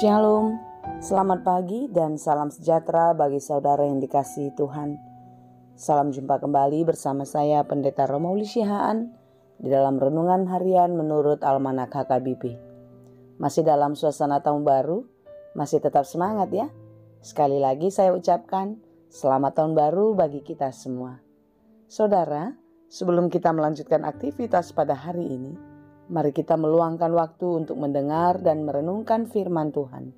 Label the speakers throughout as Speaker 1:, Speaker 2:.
Speaker 1: Shalom, selamat pagi dan salam sejahtera bagi saudara yang dikasihi Tuhan. Salam jumpa kembali bersama saya Pendeta Romauli Sihaan di dalam Renungan Harian menurut Almanak HKBP. Masih dalam suasana tahun baru, masih tetap semangat ya. Sekali lagi saya ucapkan selamat tahun baru bagi kita semua. Saudara, sebelum kita melanjutkan aktivitas pada hari ini, mari kita meluangkan waktu untuk mendengar dan merenungkan firman Tuhan.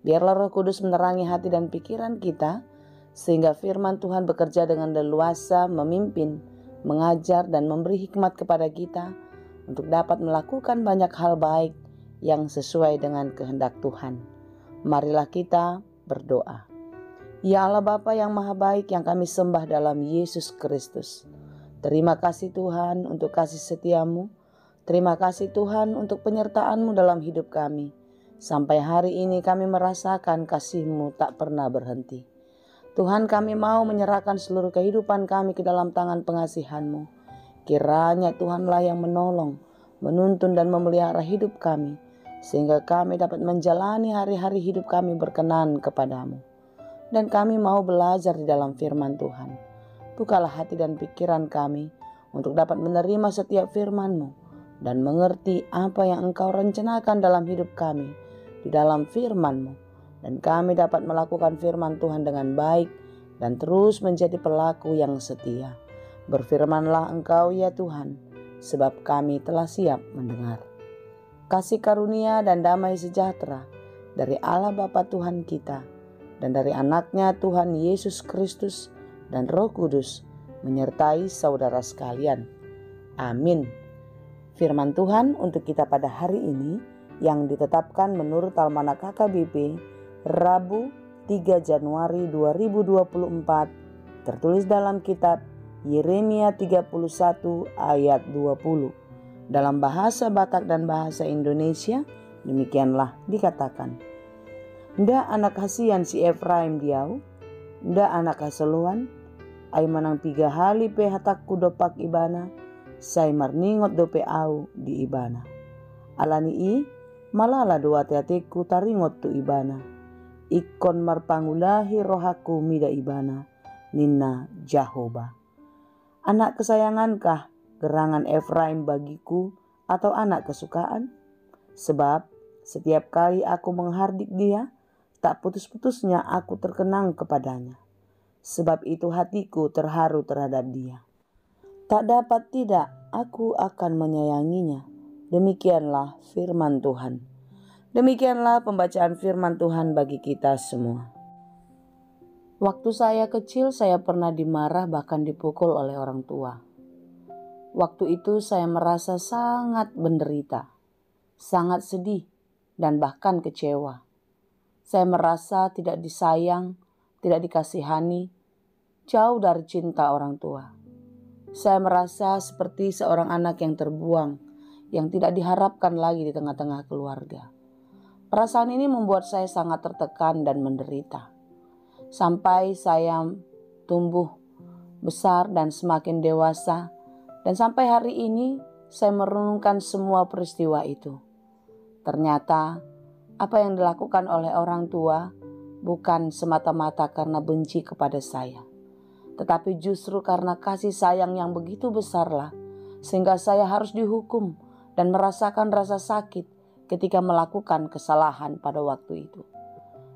Speaker 1: Biarlah Roh Kudus menerangi hati dan pikiran kita, sehingga firman Tuhan bekerja dengan leluasa, memimpin, mengajar, dan memberi hikmat kepada kita untuk dapat melakukan banyak hal baik yang sesuai dengan kehendak Tuhan. Marilah kita berdoa. Ya Allah Bapa yang Maha Baik yang kami sembah dalam Yesus Kristus. Terima kasih Tuhan untuk kasih setiamu. Terima kasih Tuhan untuk penyertaan-Mu dalam hidup kami. Sampai hari ini kami merasakan kasih-Mu tak pernah berhenti. Tuhan, kami mau menyerahkan seluruh kehidupan kami ke dalam tangan pengasihan-Mu. Kiranya Tuhanlah yang menolong, menuntun dan memelihara hidup kami, sehingga kami dapat menjalani hari-hari hidup kami berkenan kepadamu. Dan kami mau belajar di dalam firman Tuhan. Bukalah hati dan pikiran kami untuk dapat menerima setiap firman-Mu dan mengerti apa yang Engkau rencanakan dalam hidup kami di dalam firman-Mu. Dan kami dapat melakukan firman Tuhan dengan baik dan terus menjadi pelaku yang setia. Berfirmanlah Engkau ya Tuhan, sebab kami telah siap mendengar. Kasih karunia dan damai sejahtera dari Allah Bapa Tuhan kita dan dari anaknya Tuhan Yesus Kristus dan Roh Kudus menyertai saudara sekalian. Amin. Firman Tuhan untuk kita pada hari ini yang ditetapkan menurut Almanak HKBP Rabu 3 Januari 2024 tertulis dalam kitab Yeremia 31 ayat 20. Dalam bahasa Batak dan bahasa Indonesia demikianlah dikatakan. Nda anak hasian si Efraim diau, nda anak haseluan, ay manang 3 hali pe hatakku dopak ibana, say marningot dope au di ibana. Alani i, malala 2 teateku taringot tu ibana. Ikon marpangulahi rohaku mida ibana, ninna Jahoba. Anak kesayangankah gerangan Efraim bagiku atau anak kesukaan? Sebab setiap kali aku menghardik dia, tak putus-putusnya aku terkenang kepadanya. Sebab itu hatiku terharu terhadap dia. Tak dapat tidak aku akan menyayanginya. Demikianlah firman Tuhan. Demikianlah pembacaan firman Tuhan bagi kita semua. Waktu saya kecil saya pernah dimarah bahkan dipukul oleh orang tua. Waktu itu saya merasa sangat menderita, sangat sedih dan bahkan kecewa. Saya merasa tidak disayang, tidak dikasihani, jauh dari cinta orang tua. Saya merasa seperti seorang anak yang terbuang, yang tidak diharapkan lagi di tengah-tengah keluarga. Perasaan ini membuat saya sangat tertekan dan menderita. Sampai saya tumbuh besar dan semakin dewasa, dan sampai hari ini saya merenungkan semua peristiwa itu. Ternyata apa yang dilakukan oleh orang tua bukan semata-mata karena benci kepada saya, tetapi justru karena kasih sayang yang begitu besarlah, sehingga saya harus dihukum dan merasakan rasa sakit ketika melakukan kesalahan pada waktu itu.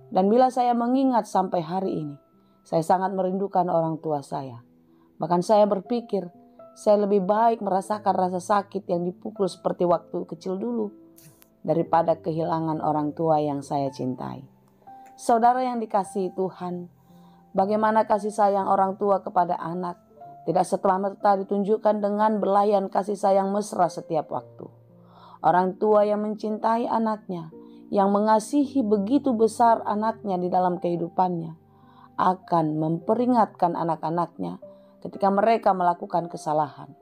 Speaker 1: Dan bila saya mengingat sampai hari ini, saya sangat merindukan orang tua saya. Bahkan saya berpikir, saya lebih baik merasakan rasa sakit yang dipukul seperti waktu kecil dulu, daripada kehilangan orang tua yang saya cintai. Saudara yang dikasihi Tuhan, bagaimana kasih sayang orang tua kepada anak tidak serta-merta ditunjukkan dengan belayan kasih sayang mesra setiap waktu. Orang tua yang mencintai anaknya, yang mengasihi begitu besar anaknya di dalam kehidupannya, akan memperingatkan anak-anaknya ketika mereka melakukan kesalahan.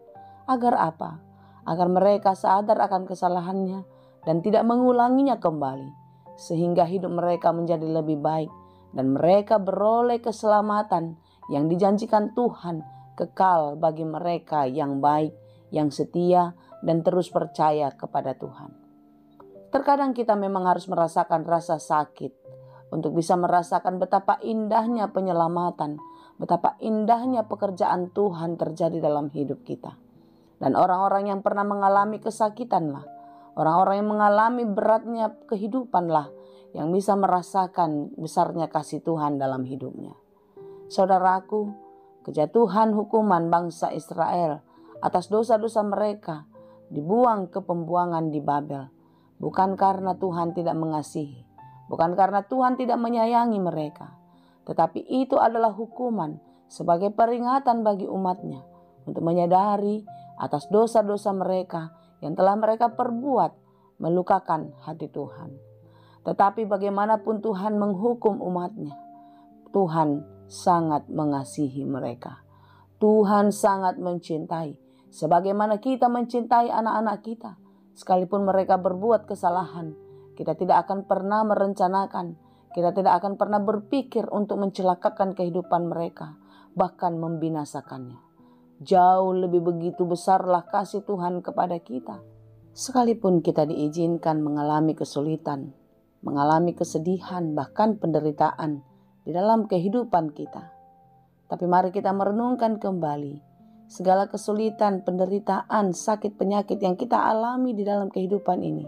Speaker 1: Agar apa? Agar mereka sadar akan kesalahannya dan tidak mengulanginya kembali, sehingga hidup mereka menjadi lebih baik dan mereka beroleh keselamatan yang dijanjikan Tuhan kekal bagi mereka yang baik, yang setia dan terus percaya kepada Tuhan. Terkadang kita memang harus merasakan rasa sakit untuk bisa merasakan betapa indahnya penyelamatan, betapa indahnya pekerjaan Tuhan terjadi dalam hidup kita. Dan orang-orang yang pernah mengalami kesakitanlah, orang-orang yang mengalami beratnya kehidupanlah yang bisa merasakan besarnya kasih Tuhan dalam hidupnya. Saudaraku, kejatuhan hukuman bangsa Israel atas dosa-dosa mereka dibuang ke pembuangan di Babel. Bukan karena Tuhan tidak mengasihi, bukan karena Tuhan tidak menyayangi mereka, tetapi itu adalah hukuman sebagai peringatan bagi umatnya untuk menyadari atas dosa-dosa mereka yang telah mereka perbuat melukakan hati Tuhan. Tetapi bagaimanapun Tuhan menghukum umatnya, Tuhan sangat mengasihi mereka. Tuhan sangat mencintai, sebagaimana kita mencintai anak-anak kita. Sekalipun mereka berbuat kesalahan, kita tidak akan pernah merencanakan, kita tidak akan pernah berpikir untuk mencelakakan kehidupan mereka, bahkan membinasakannya. Jauh lebih begitu besarlah kasih Tuhan kepada kita. Sekalipun kita diizinkan mengalami kesulitan, mengalami kesedihan, bahkan penderitaan di dalam kehidupan kita. Tapi mari kita merenungkan kembali segala kesulitan, penderitaan, sakit, penyakit yang kita alami di dalam kehidupan ini.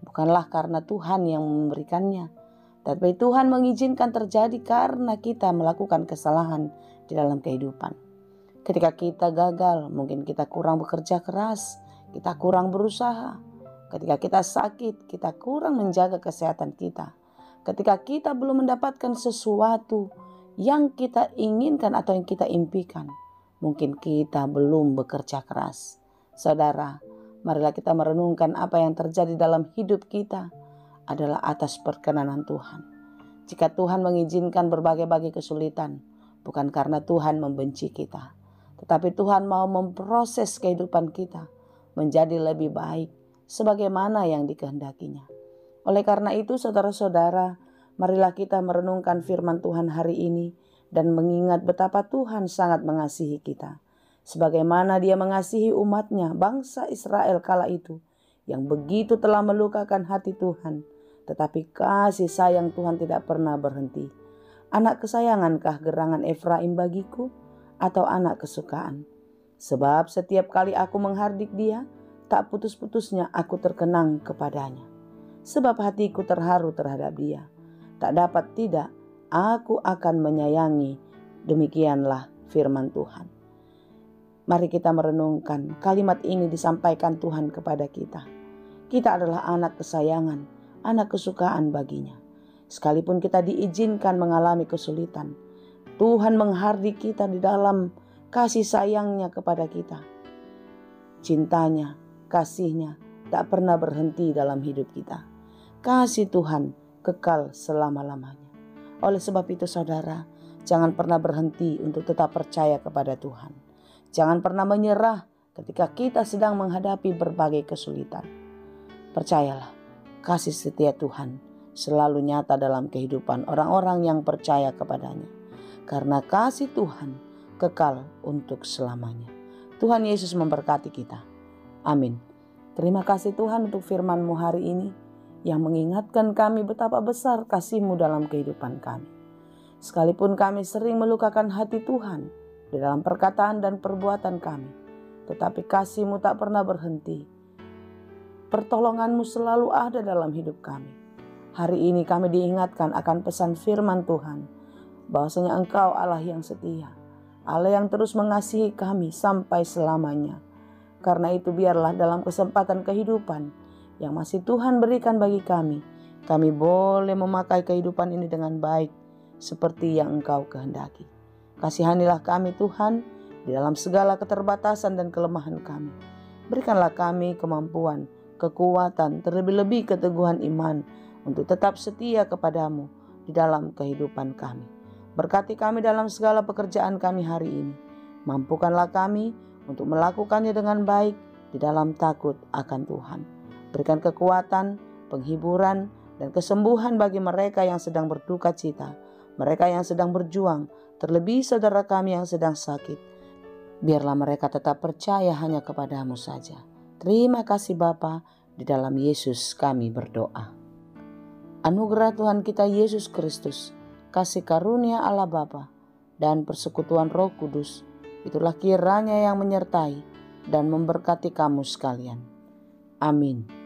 Speaker 1: Bukanlah karena Tuhan yang memberikannya, tapi Tuhan mengizinkan terjadi karena kita melakukan kesalahan di dalam kehidupan. Ketika kita gagal, mungkin kita kurang bekerja keras, kita kurang berusaha. Ketika kita sakit, kita kurang menjaga kesehatan kita. Ketika kita belum mendapatkan sesuatu yang kita inginkan atau yang kita impikan, mungkin kita belum bekerja keras. Saudara, marilah kita merenungkan apa yang terjadi dalam hidup kita adalah atas perkenanan Tuhan. Jika Tuhan mengizinkan berbagai-bagai kesulitan, bukan karena Tuhan membenci kita, tetapi Tuhan mau memproses kehidupan kita menjadi lebih baik sebagaimana yang dikehendakinya. Oleh karena itu, saudara-saudara, marilah kita merenungkan firman Tuhan hari ini dan mengingat betapa Tuhan sangat mengasihi kita. Sebagaimana Dia mengasihi umatnya, bangsa Israel kala itu, yang begitu telah melukakan hati Tuhan. Tetapi kasih sayang Tuhan tidak pernah berhenti. Anak kesayangankah gerangan Efraim bagiku, atau anak kesukaan? Sebab setiap kali aku menghardik Dia, tak putus-putusnya aku terkenang kepadanya. Sebab hatiku terharu terhadap Dia, tak dapat tidak aku akan menyayangi. Demikianlah firman Tuhan. Mari kita merenungkan kalimat ini disampaikan Tuhan kepada kita. Kita adalah anak kesayangan, anak kesukaan baginya. Sekalipun kita diizinkan mengalami kesulitan, Tuhan menghardik kita di dalam kasih sayangnya kepada kita. Cintanya, kasihnya tak pernah berhenti dalam hidup kita. Kasih Tuhan kekal selama-lamanya. Oleh sebab itu saudara, jangan pernah berhenti untuk tetap percaya kepada Tuhan. Jangan pernah menyerah ketika kita sedang menghadapi berbagai kesulitan. Percayalah, kasih setia Tuhan selalu nyata dalam kehidupan orang-orang yang percaya kepadanya. Karena kasih Tuhan kekal untuk selamanya. Tuhan Yesus memberkati kita. Amin. Terima kasih Tuhan untuk firman-Mu hari ini, yang mengingatkan kami betapa besar kasih-Mu dalam kehidupan kami. Sekalipun kami sering melukakan hati Tuhan di dalam perkataan dan perbuatan kami, tetapi kasih-Mu tak pernah berhenti. Pertolongan-Mu selalu ada dalam hidup kami. Hari ini kami diingatkan akan pesan firman Tuhan, bahwasanya Engkau Allah yang setia, Allah yang terus mengasihi kami sampai selamanya. Karena itu biarlah dalam kesempatan kehidupan yang masih Tuhan berikan bagi kami boleh memakai kehidupan ini dengan baik seperti yang Engkau kehendaki. Kasihanilah kami Tuhan di dalam segala keterbatasan dan kelemahan kami. Berikanlah kami kemampuan, kekuatan, terlebih-lebih keteguhan iman untuk tetap setia kepadamu di dalam kehidupan kami. Berkati kami dalam segala pekerjaan kami hari ini. Mampukanlah kami untuk melakukannya dengan baik di dalam takut akan Tuhan. Berikan kekuatan, penghiburan, dan kesembuhan bagi mereka yang sedang berduka cita, mereka yang sedang berjuang, terlebih saudara kami yang sedang sakit. Biarlah mereka tetap percaya hanya kepadamu saja. Terima kasih Bapa, Di dalam Yesus kami berdoa. Anugerah Tuhan kita Yesus Kristus, kasih karunia Allah Bapa, dan persekutuan Roh Kudus, itulah kiranya yang menyertai dan memberkati kamu sekalian. Amin.